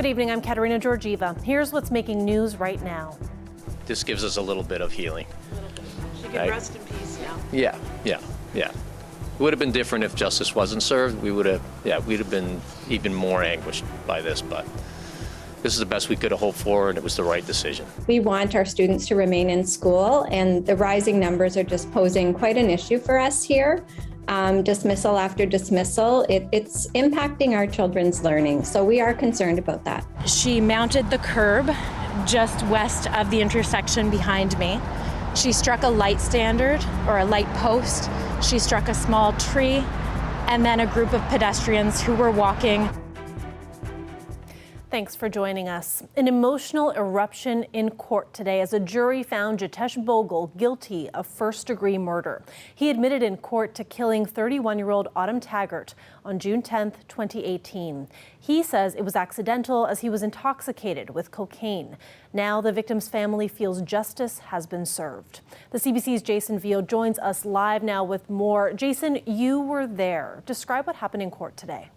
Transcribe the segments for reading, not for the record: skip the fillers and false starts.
Good evening, I'm Katerina Georgieva. Here's what's making news right now. This gives us a little bit of healing. She can rest in peace now. Yeah. It would have been different if justice wasn't served. We'd have been even more anguished by this, but this is the best we could have hoped for, and it was the right decision. We want our students to remain in school, and the rising numbers are just posing quite an issue for us here. Dismissal after dismissal, it's impacting our children's learning, so we are concerned about that. She mounted the curb just west of the intersection behind me. She struck a light standard or a light post. She struck a small tree, and then a group of pedestrians who were walking. Thanks for joining us. An emotional eruption in court today as a jury found Jitesh Bhogal guilty of first-degree murder. He admitted in court to killing 31-year-old Autumn Taggart on June 10, 2018. He says it was accidental as he was intoxicated with cocaine. Now the victim's family feels justice has been served. The CBC's Jason Veal joins us live now with more. Jason, you were there. Describe what happened in court today.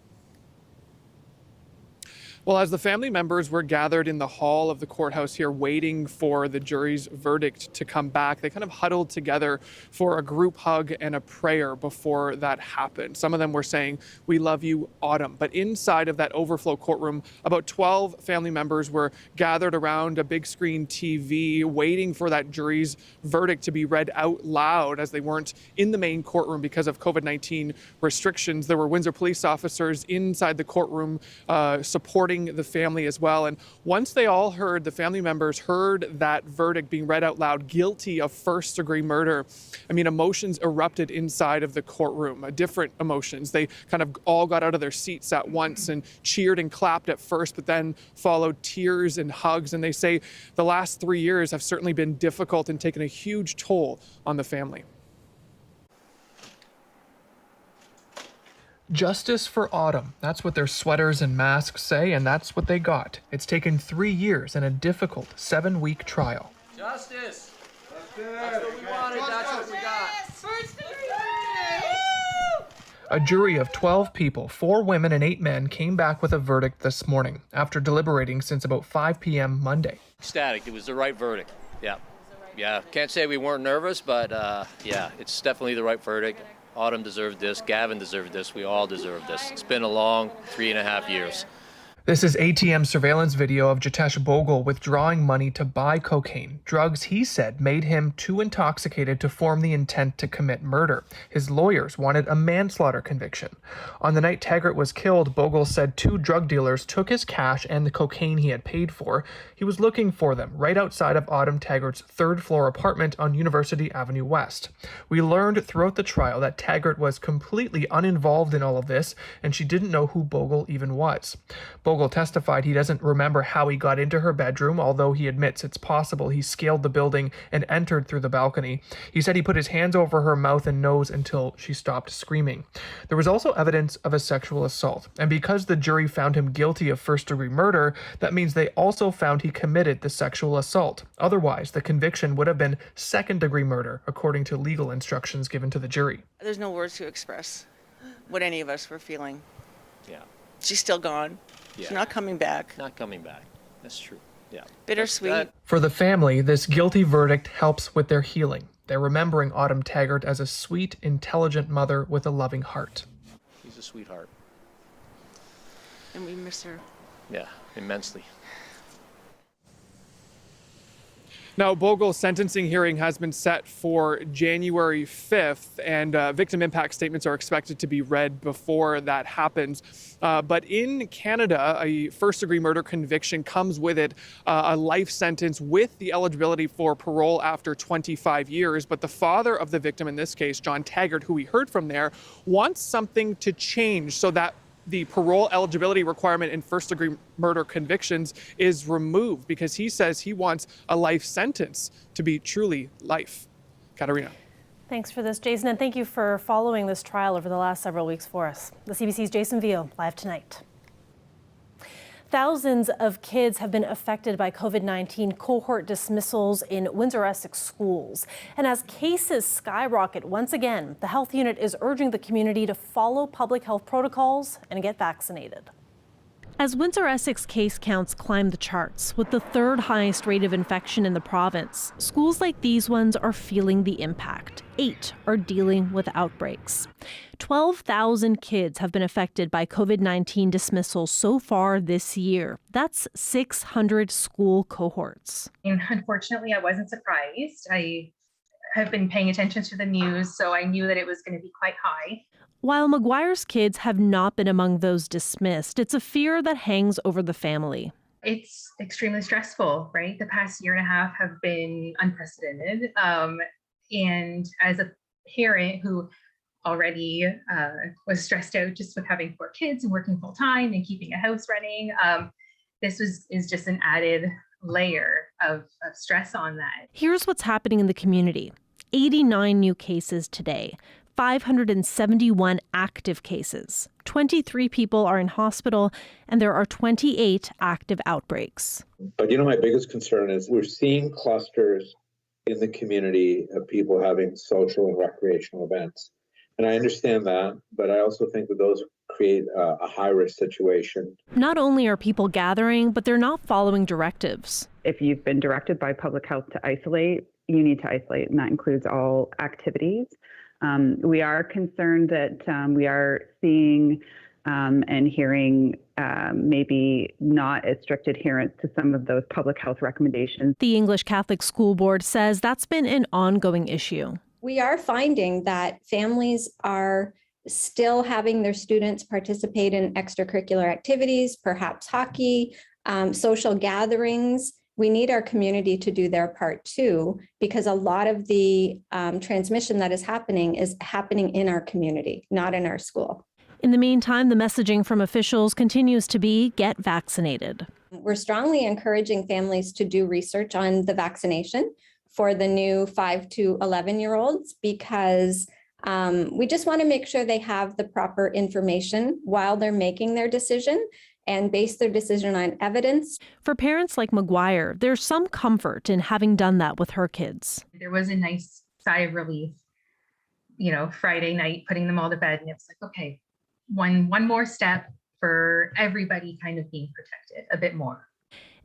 Well, as the family members were gathered in the hall of the courthouse here waiting for the jury's verdict to come back, they kind of huddled together for a group hug and a prayer before that happened. Some of them were saying, "We love you, Autumn." But inside of that overflow courtroom, about 12 family members were gathered around a big screen TV waiting for that jury's verdict to be read out loud, as they weren't in the main courtroom because of COVID-19 restrictions. There were Windsor police officers inside the courtroom supporting the family as well. And once the family members heard that verdict being read out loud, guilty of first-degree murder, emotions erupted inside of the courtroom, different emotions. They kind of all got out of their seats at once and cheered and clapped at first, but then followed tears and hugs. And they say the last 3 years have certainly been difficult and taken a huge toll on the family. Justice for Autumn. That's what their sweaters and masks say, and that's what they got. It's taken 3 years and a difficult 7-week trial. Justice! That's what we wanted, that's what we got. A jury of 12 people, 4 women and 8 men, came back with a verdict this morning after deliberating since about 5 p.m. Monday. Ecstatic, it was the right verdict. Yeah, can't say we weren't nervous, but it's definitely the right verdict. Autumn deserved this, Gavin deserved this, we all deserve this. It's been a long 3.5 years. This is ATM surveillance video of Jitesh Bhogal withdrawing money to buy cocaine, drugs he said made him too intoxicated to form the intent to commit murder. His lawyers wanted a manslaughter conviction. On the night Taggart was killed, Bhogal said 2 drug dealers took his cash and the cocaine he had paid for. He was looking for them right outside of Autumn Taggart's 3rd-floor apartment on University Avenue West. We learned throughout the trial that Taggart was completely uninvolved in all of this, and she didn't know who Bhogal even was. Bhogal testified he doesn't remember how he got into her bedroom, although he admits it's possible he scaled the building and entered through the balcony. He said he put his hands over her mouth and nose until she stopped screaming. There was also evidence of a sexual assault, and because the jury found him guilty of first-degree murder, that means they also found he committed the sexual assault. Otherwise, the conviction would have been second-degree murder, according to legal instructions given to the jury. There's no words to express what any of us were feeling. Yeah. She's still gone. Yeah. She's not coming back. Not coming back. That's true. Yeah. Bittersweet. For the family, this guilty verdict helps with their healing. They're remembering Autumn Taggart as a sweet, intelligent mother with a loving heart. She's a sweetheart. And we miss her. Yeah, immensely. Now, Bhogal's sentencing hearing has been set for January 5th, and victim impact statements are expected to be read before that happens. But in Canada, a first-degree murder conviction comes with it a life sentence with the eligibility for parole after 25 years. But the father of the victim in this case, John Taggart, who we heard from there, wants something to change so that the parole eligibility requirement in first-degree murder convictions is removed, because he says he wants a life sentence to be truly life. Katerina. Thanks for this, Jason, and thank you for following this trial over the last several weeks for us. The CBC's Jason Veal, live tonight. Thousands of kids have been affected by COVID-19 cohort dismissals in Windsor-Essex schools. And as cases skyrocket once again, the health unit is urging the community to follow public health protocols and get vaccinated. As Windsor-Essex case counts climb the charts, with the third highest rate of infection in the province, schools like these ones are feeling the impact. 8 are dealing with outbreaks. 12,000 kids have been affected by COVID-19 dismissals so far this year. That's 600 school cohorts. And unfortunately, I wasn't surprised. I have been paying attention to the news, so I knew that it was going to be quite high. While McGuire's kids have not been among those dismissed, it's a fear that hangs over the family. It's extremely stressful, right? The past year and a half have been unprecedented. And as a parent who already was stressed out just with having 4 kids and working full time and keeping a house running, this is just an added layer of stress on that. Here's what's happening in the community. 89 new cases today. 571 active cases. 23 people are in hospital, and there are 28 active outbreaks. But my biggest concern is we're seeing clusters in the community of people having social and recreational events. And I understand that, but I also think that those create a high-risk situation. Not only are people gathering, but they're not following directives. If you've been directed by public health to isolate, you need to isolate, and that includes all activities. We are concerned that we are seeing and hearing maybe not as strict adherence to some of those public health recommendations. The English Catholic School Board says that's been an ongoing issue. We are finding that families are still having their students participate in extracurricular activities, perhaps hockey, social gatherings. We need our community to do their part too, because a lot of the transmission that is happening in our community, not in our school. In the meantime, the messaging from officials continues to be get vaccinated. We're strongly encouraging families to do research on the vaccination for the new 5 to 11-year-olds because we just want to make sure they have the proper information while they're making their decision and base their decision on evidence. For parents like McGuire, there's some comfort in having done that with her kids. There was a nice sigh of relief, Friday night, putting them all to bed. And it was like, okay, one more step for everybody kind of being protected a bit more.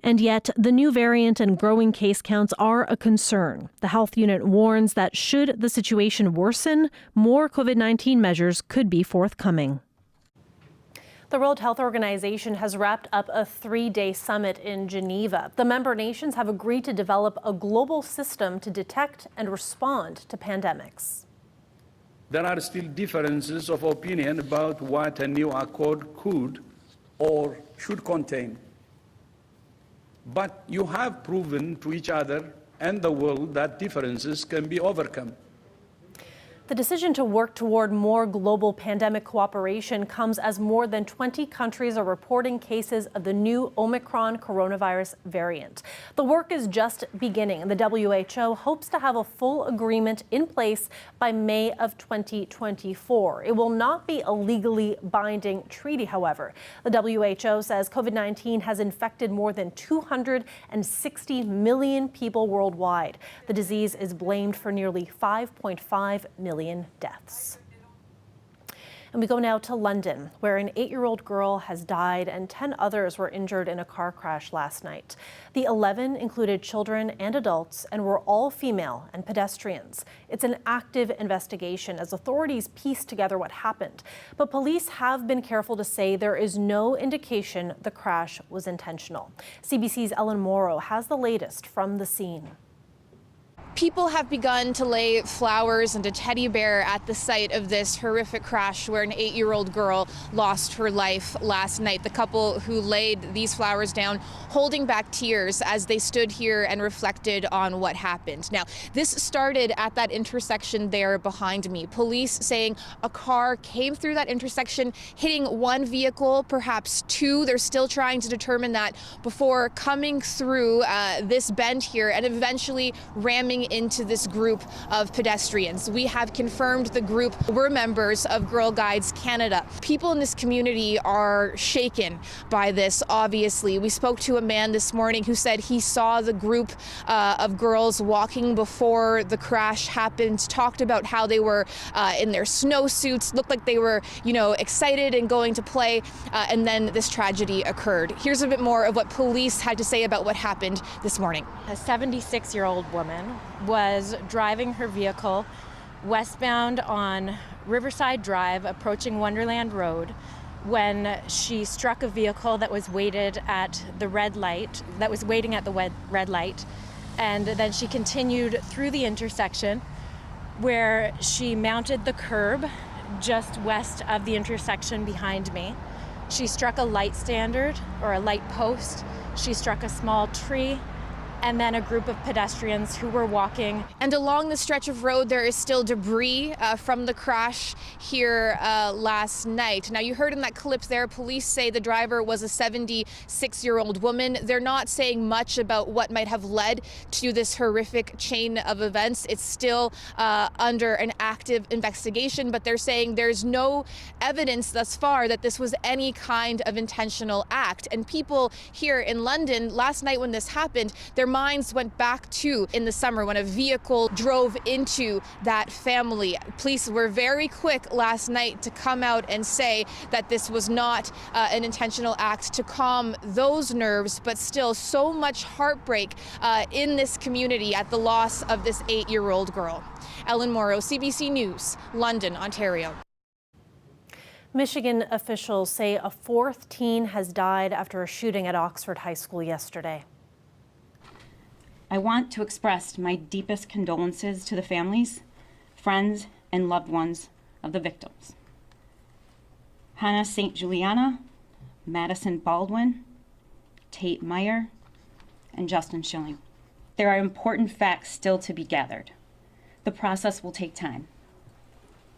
And yet, the new variant and growing case counts are a concern. The health unit warns that should the situation worsen, more COVID-19 measures could be forthcoming. The World Health Organization has wrapped up a 3-day summit in Geneva. The member nations have agreed to develop a global system to detect and respond to pandemics. There are still differences of opinion about what a new accord could or should contain. But you have proven to each other and the world that differences can be overcome. The decision to work toward more global pandemic cooperation comes as more than 20 countries are reporting cases of the new Omicron coronavirus variant. The work is just beginning, and the WHO hopes to have a full agreement in place by May of 2024. It will not be a legally binding treaty, however. The WHO says COVID-19 has infected more than 260 million people worldwide. The disease is blamed for nearly 5.5 million deaths. And we go now to London, where an 8-year-old girl has died and 10 others were injured in a car crash last night. The 11 included children and adults and were all female and pedestrians. It's an active investigation as authorities piece together what happened. But police have been careful to say there is no indication the crash was intentional. CBC's Ellen Morrow has the latest from the scene. People have begun to lay flowers and a teddy bear at the site of this horrific crash where an 8-year-old girl lost her life last night. The couple who laid these flowers down holding back tears as they stood here and reflected on what happened. Now, this started at that intersection there behind me. Police saying a car came through that intersection, hitting one vehicle, perhaps two. They're still trying to determine that before coming through this bend here and eventually ramming walking into this group of pedestrians. We have confirmed the group were members of Girl Guides Canada. People in this community are shaken by this, obviously. We spoke to a man this morning who said he saw the group of girls walking before the crash happened, talked about how they were in their snowsuits, looked like they were, excited and going to play, and then this tragedy occurred. Here's a bit more of what police had to say about what happened this morning. A 76-year-old woman was driving her vehicle westbound on Riverside Drive, approaching Wonderland Road, when she struck a vehicle that was waiting at the red light, and then she continued through the intersection where she mounted the curb just west of the intersection behind me. She struck a light standard or a light post. She struck a small tree, and then a group of pedestrians who were walking. And along the stretch of road, there is still debris from the crash here last night. Now, you heard in that clip there, police say the driver was a 76-year-old woman. They're not saying much about what might have led to this horrific chain of events. It's still under an active investigation, but they're saying there's no evidence thus far that this was any kind of intentional act. And people here in London, last night when this happened, their minds went back to in the summer when a vehicle drove into that family. Police were very quick last night to come out and say that this was not an intentional act, to calm those nerves, but still so much heartbreak in this community at the loss of this 8-year-old girl. Ellen Morrow, CBC News, London, Ontario. Michigan officials say a fourth teen has died after a shooting at Oxford High School yesterday. I want to express my deepest condolences to the families, friends, and loved ones of the victims. Hannah St. Juliana, Madison Baldwin, Tate Meyer, and Justin Schilling. There are important facts still to be gathered. The process will take time.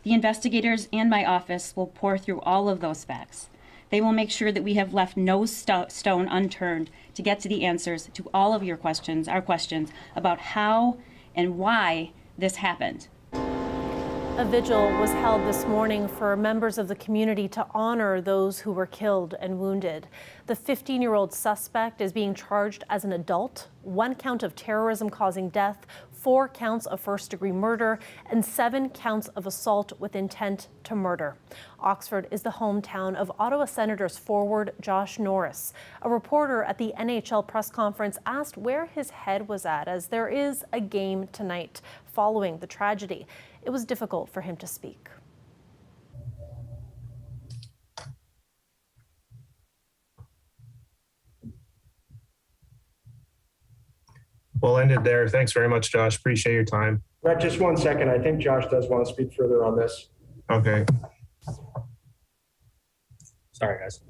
The investigators and my office will pore through all of those facts. They will make sure that we have left no stone unturned to get to the answers to all of your questions, our questions about how and why this happened. A vigil was held this morning for members of the community to honor those who were killed and wounded. The 15-year-old suspect is being charged as an adult, 1 count of terrorism causing death, 4 counts of first-degree murder, and 7 counts of assault with intent to murder. Oxford is the hometown of Ottawa Senators forward Josh Norris. A reporter at the NHL press conference asked where his head was at, as there is a game tonight following the tragedy. It was difficult for him to speak. We'll end it there. Thanks very much, Josh. Appreciate your time. Brett, just 1 second. I think Josh does want to speak further on this. Okay. Sorry, guys.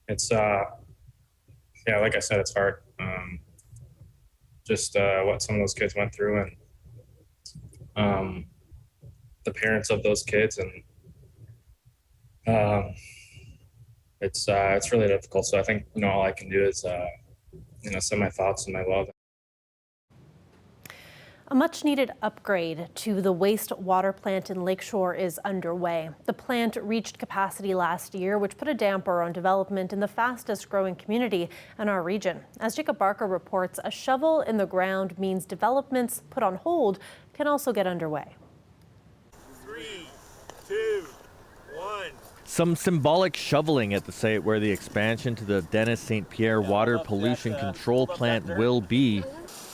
It's, yeah, like I said, it's hard. Just what some of those kids went through, and the parents of those kids, and it's really difficult. So I think, all I can do is, send my thoughts and my love. A much-needed upgrade to the wastewater plant in Lakeshore is underway. The plant reached capacity last year, which put a damper on development in the fastest-growing community in our region. As Jacob Barker reports, a shovel in the ground means developments put on hold can also get underway. 3, 2, 1. Some symbolic shoveling at the site where the expansion to the Dennis St. Pierre water pollution control plant will be.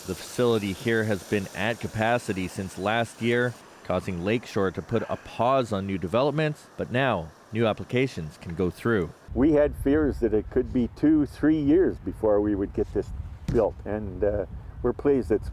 The facility here has been at capacity since last year, causing Lakeshore to put a pause on new developments, but now new applications can go through. We had fears that it could be 2-3 years before we would get this built, and we're pleased it's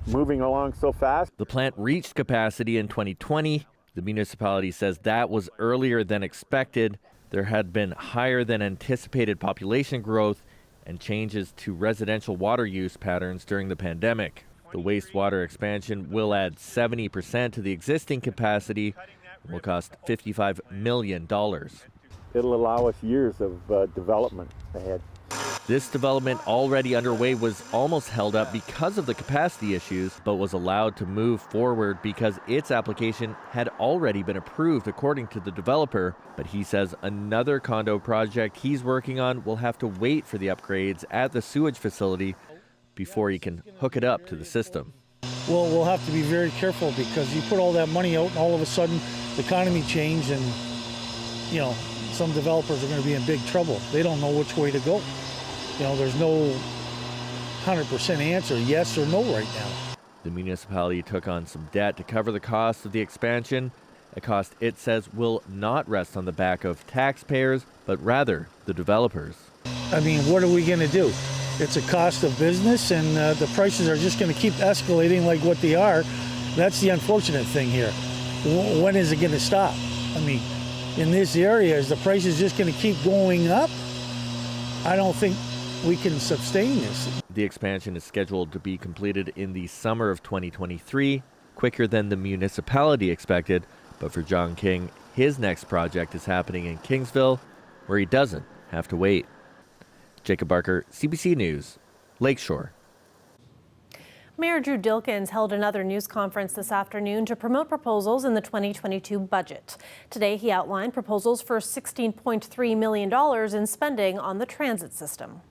moving along so fast. The plant reached capacity in 2020. The municipality says that was earlier than expected. There had been higher than anticipated population growth and changes to residential water use patterns during the pandemic. The wastewater expansion will add 70% to the existing capacity and will cost $55 million. It'll allow us years of development ahead. This development already underway was almost held up because of the capacity issues, but was allowed to move forward because its application had already been approved according to the developer. But he says another condo project he's working on will have to wait for the upgrades at the sewage facility before he can hook it up to the system. Well, we'll have to be very careful because you put all that money out and all of a sudden the economy changed and, you know, some developers are going to be in big trouble. They don't know which way to go. You know, there's no 100% answer, yes or no right now. The municipality took on some debt to cover the cost of the expansion, a cost it says will not rest on the back of taxpayers, but rather the developers. I mean, what are we going to do? It's a cost of business, and the prices are just going to keep escalating like what they are. That's the unfortunate thing here. When is it going to stop? I mean, in this area, is the prices just going to keep going up? I don't think we can sustain this. The expansion is scheduled to be completed in the summer of 2023, quicker than the municipality expected. But for John King, his next project is happening in Kingsville, where he doesn't have to wait. Jacob Barker, CBC News, Lakeshore. Mayor Drew Dilkens held another news conference this afternoon to promote proposals in the 2022 budget. Today, he outlined proposals for $16.3 million in spending on the transit system.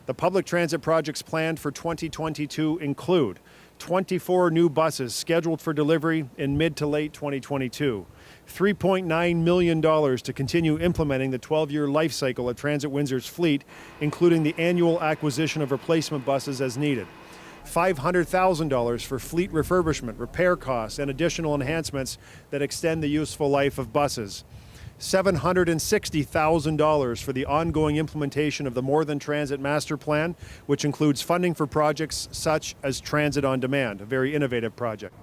The public transit projects planned for 2022 include 24 new buses scheduled for delivery in mid to late 2022, $3.9 million to continue implementing the 12-year life cycle of Transit Windsor's fleet, including the annual acquisition of replacement buses as needed, $500,000 for fleet refurbishment, repair costs, and additional enhancements that extend the useful life of buses, $760,000 for the ongoing implementation of the More Than Transit Master Plan, which includes funding for projects such as Transit on Demand, a very innovative project.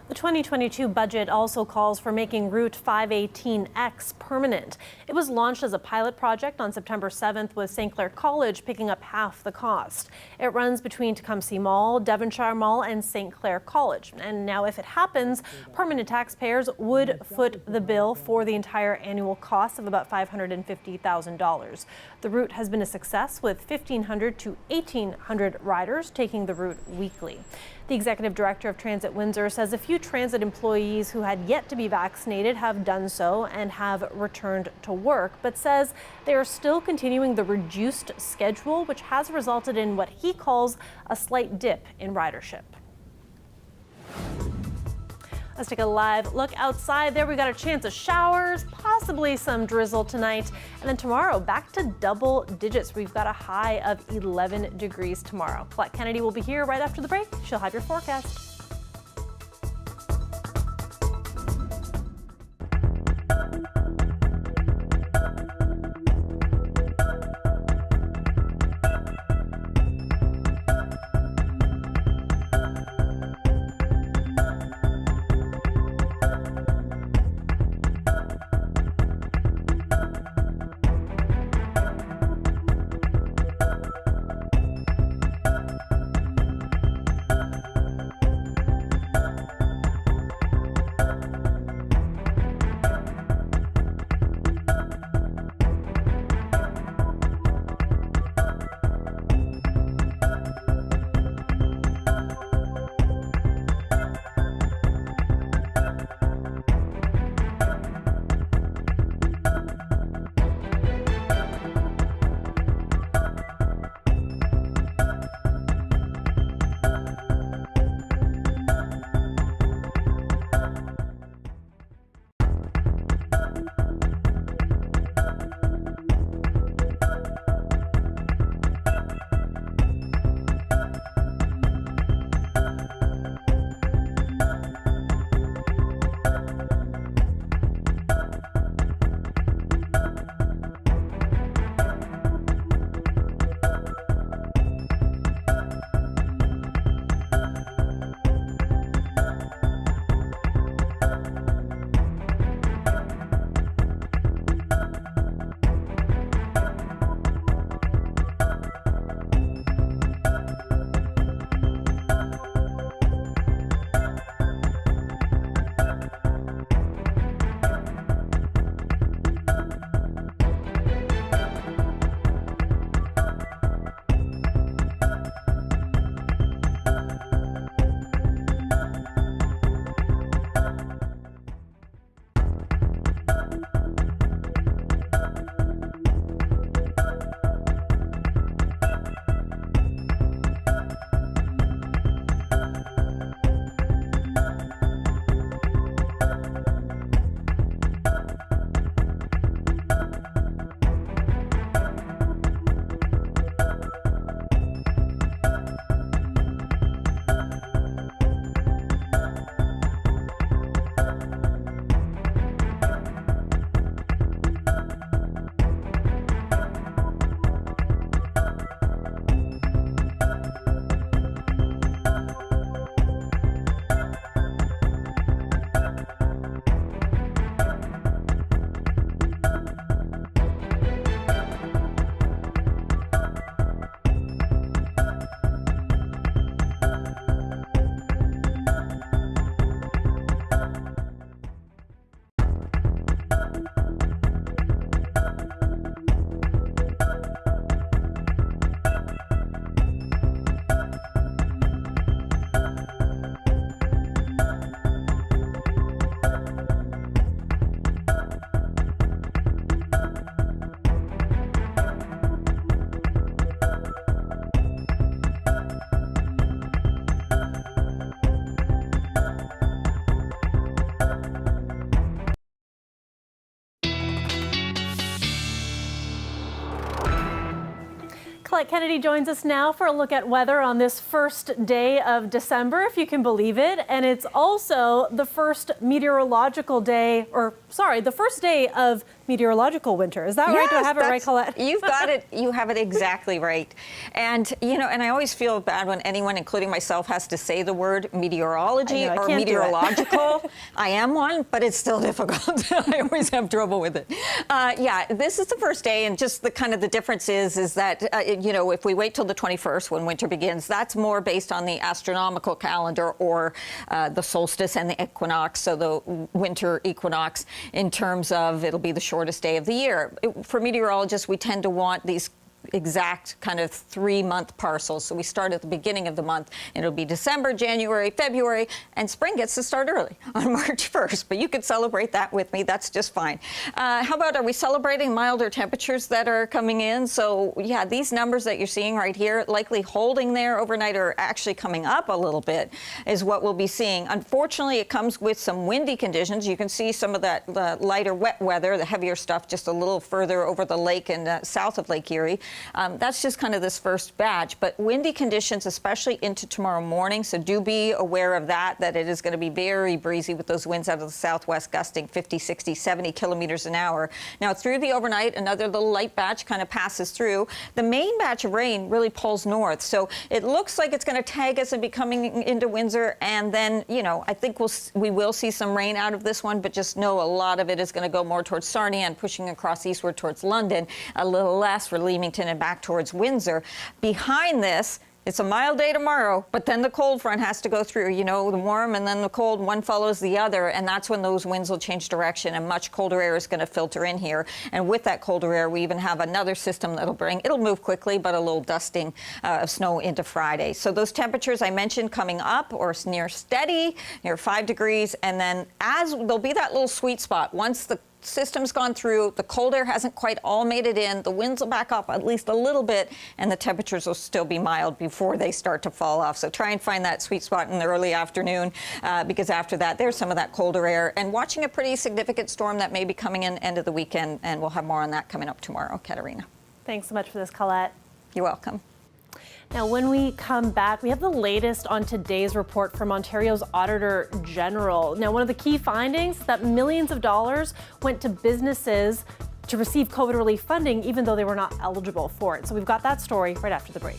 The 2022 budget also calls for making Route 518X permanent. It was launched as a pilot project on September 7th with St. Clair College picking up half the cost. It runs between Tecumseh Mall, Devonshire Mall, and St. Clair College. And now if it happens, permanent taxpayers would foot the bill for the entire annual cost of about $550,000. The route has been a success with 1,500 to 1,800 riders taking the route weekly. The executive director of Transit Windsor says a few transit employees who had yet to be vaccinated have done so and have returned to work, but says they are still continuing the reduced schedule, which has resulted in what he calls a slight dip in ridership. Let's take a live look outside. There we got a chance of showers, possibly some drizzle tonight. And then tomorrow, back to double digits. We've got a high of 11 degrees tomorrow. Colette Kennedy will be here right after the break. She'll have your forecast. Colette Kennedy joins us now for a look at weather on this first day of December, if you can believe it. And it's also the first meteorological day, the first day of meteorological winter. Is that right? Do I have it right, Colette? You've got it. You have it exactly right. And, and I always feel bad when anyone, including myself, has to say the word meteorology or meteorological. I am one, but it's still difficult. I always have trouble with it. This is the first day, and just the difference is that, if we wait till the 21st when winter begins, that's more based on the astronomical calendar or the solstice and the equinox, so the winter equinox, in terms of it'll be the shortest day of the year. For meteorologists, we tend to want these exact 3-month parcels. So we start at the beginning of the month, and it'll be December, January, February, and spring gets to start early on March 1st. But you could celebrate that with me. That's just fine. How about, are we celebrating milder temperatures that are coming in? So yeah, these numbers that you're seeing right here, likely holding there overnight or actually coming up a little bit, is what we'll be seeing. Unfortunately, it comes with some windy conditions. You can see some of that lighter wet weather, the heavier stuff, just a little further over the lake and south of Lake Erie. That's just this first batch, but windy conditions, especially into tomorrow morning. So do be aware of that it is going to be very breezy with those winds out of the southwest gusting 50, 60, 70 kilometers an hour. Now through the overnight, another little light batch passes through. The main batch of rain really pulls north. So it looks like it's going to tag us and be coming into Windsor. And then, I think we will see some rain out of this one, but just know a lot of it is going to go more towards Sarnia and pushing across eastward towards London, a little less for Leamington and back towards Windsor. Behind this, it's a mild day tomorrow, but then the cold front has to go through, the warm and then the cold, one follows the other, and that's when those winds will change direction and much colder air is going to filter in here. And with that colder air, we even have another system it'll move quickly, but a little dusting of snow into Friday. So those temperatures I mentioned coming up or near steady, near 5 degrees, and then there'll be that little sweet spot. Once the system's gone through, the cold air hasn't quite all made it in, the winds will back up at least a little bit, and the temperatures will still be mild before they start to fall off. So try and find that sweet spot in the early afternoon, because after that, there's some of that colder air. And watching a pretty significant storm that may be coming in end of the weekend, and we'll have more on that coming up tomorrow. Katerina. Thanks so much for this, Colette. You're welcome. Now, when we come back, we have the latest on today's report from Ontario's Auditor General. Now, one of the key findings that millions of dollars went to businesses to receive COVID relief funding, even though they were not eligible for it. So we've got that story right after the break.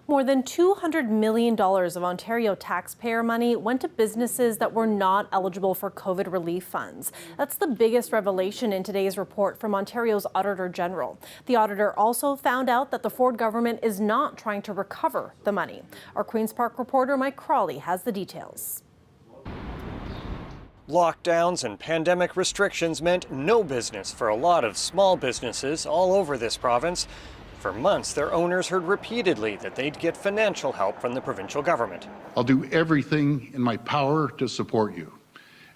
More than $200 million of Ontario taxpayer money went to businesses that were not eligible for COVID relief funds. That's the biggest revelation in today's report from Ontario's Auditor General. The auditor also found out that the Ford government is not trying to recover the money. Our Queen's Park reporter Mike Crawley has the details. Lockdowns and pandemic restrictions meant no business for a lot of small businesses all over this province. For months, their owners heard repeatedly that they'd get financial help from the provincial government. I'll do everything in my power to support you,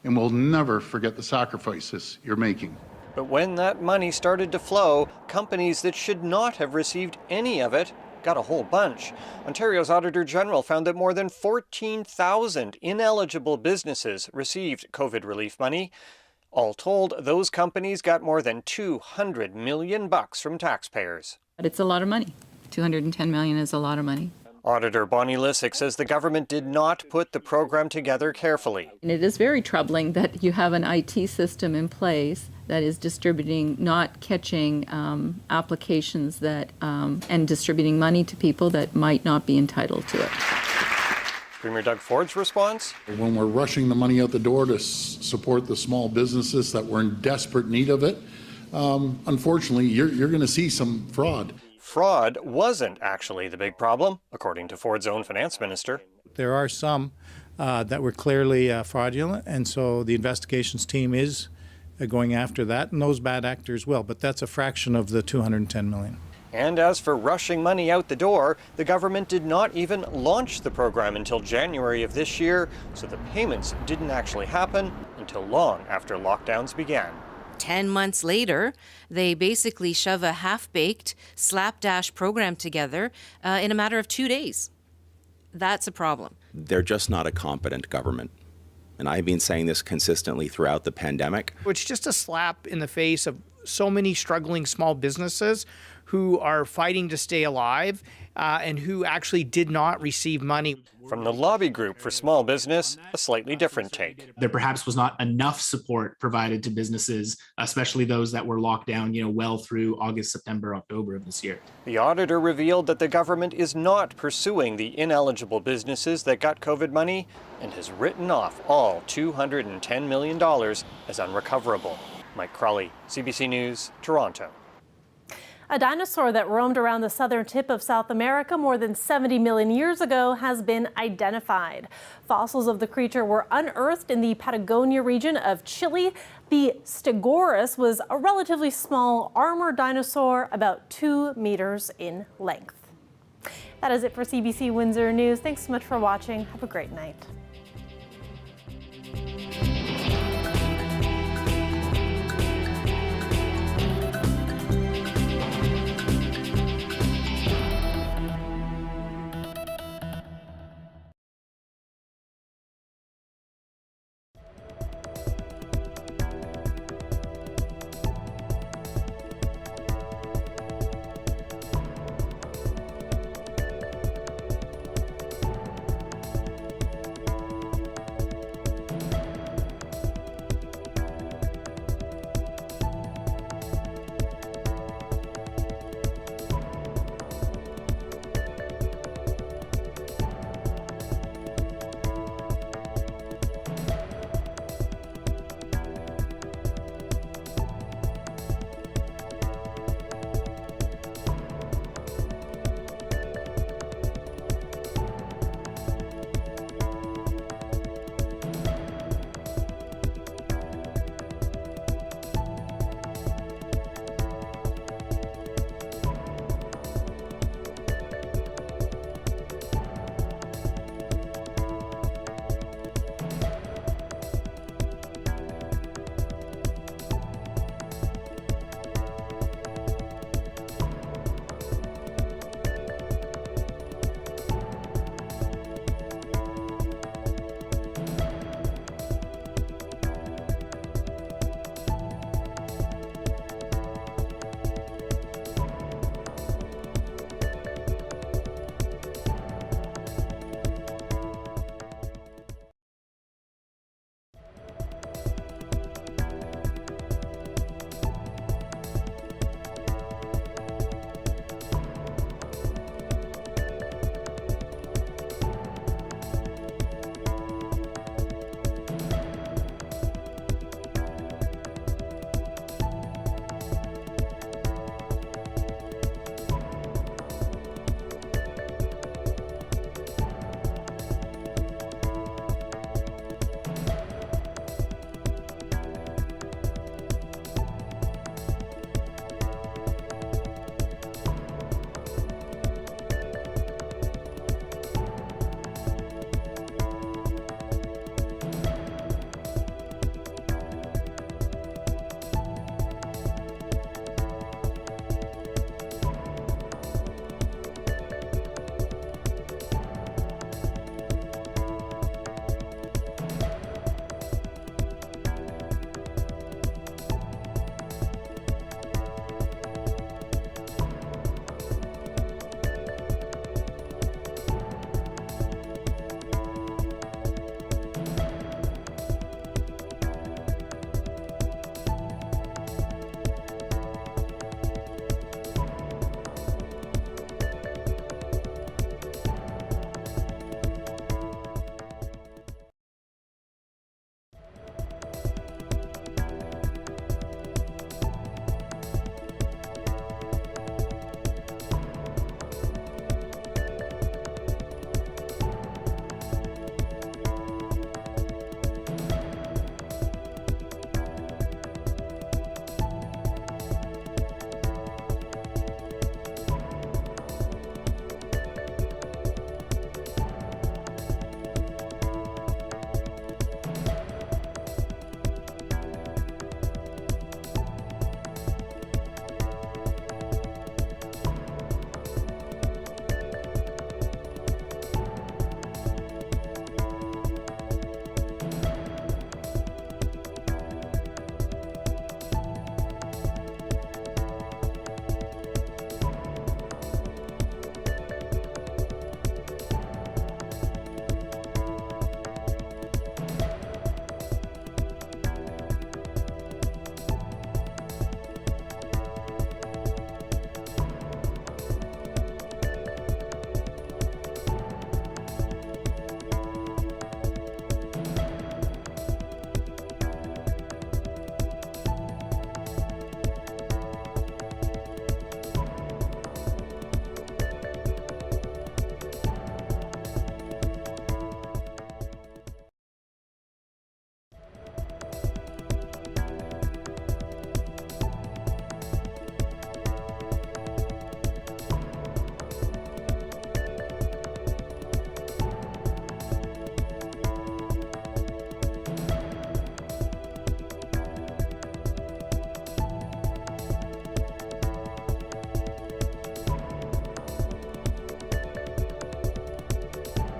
and we'll never forget the sacrifices you're making. But when that money started to flow, companies that should not have received any of it got a whole bunch. Ontario's Auditor General found that more than 14,000 ineligible businesses received COVID relief money. All told, those companies got more than $200 million from taxpayers. But it's a lot of money. $210 million is a lot of money. Auditor Bonnie Lissick says the government did not put the program together carefully. And it is very troubling that you have an IT system in place that is distributing, not catching applications that, and distributing money to people that might not be entitled to it. Premier Doug Ford's response? When we're rushing the money out the door to support the small businesses that were in desperate need of it, unfortunately, you're going to see some fraud. Fraud wasn't actually the big problem, according to Ford's own finance minister. There are some that were clearly fraudulent, and so the investigations team is going after that, and those bad actors will, but that's a fraction of the $210 million. And as for rushing money out the door, the government did not even launch the program until January of this year, so the payments didn't actually happen until long after lockdowns began. 10 months later, they basically shove a half-baked slapdash program together in a matter of 2 days. That's a problem. They're just not a competent government. And I've been saying this consistently throughout the pandemic. It's just a slap in the face of so many struggling small businesses who are fighting to stay alive and who actually did not receive money. From the lobby group for small business, a slightly different take. There perhaps was not enough support provided to businesses, especially those that were locked down, well through August, September, October of this year. The auditor revealed that the government is not pursuing the ineligible businesses that got COVID money and has written off all $210 million as unrecoverable. Mike Crawley, CBC News, Toronto. A dinosaur that roamed around the southern tip of South America more than 70 million years ago has been identified. Fossils of the creature were unearthed in the Patagonia region of Chile. The Stegosaurus was a relatively small armored dinosaur about 2 meters in length. That is it for CBC Windsor News. Thanks so much for watching. Have a great night.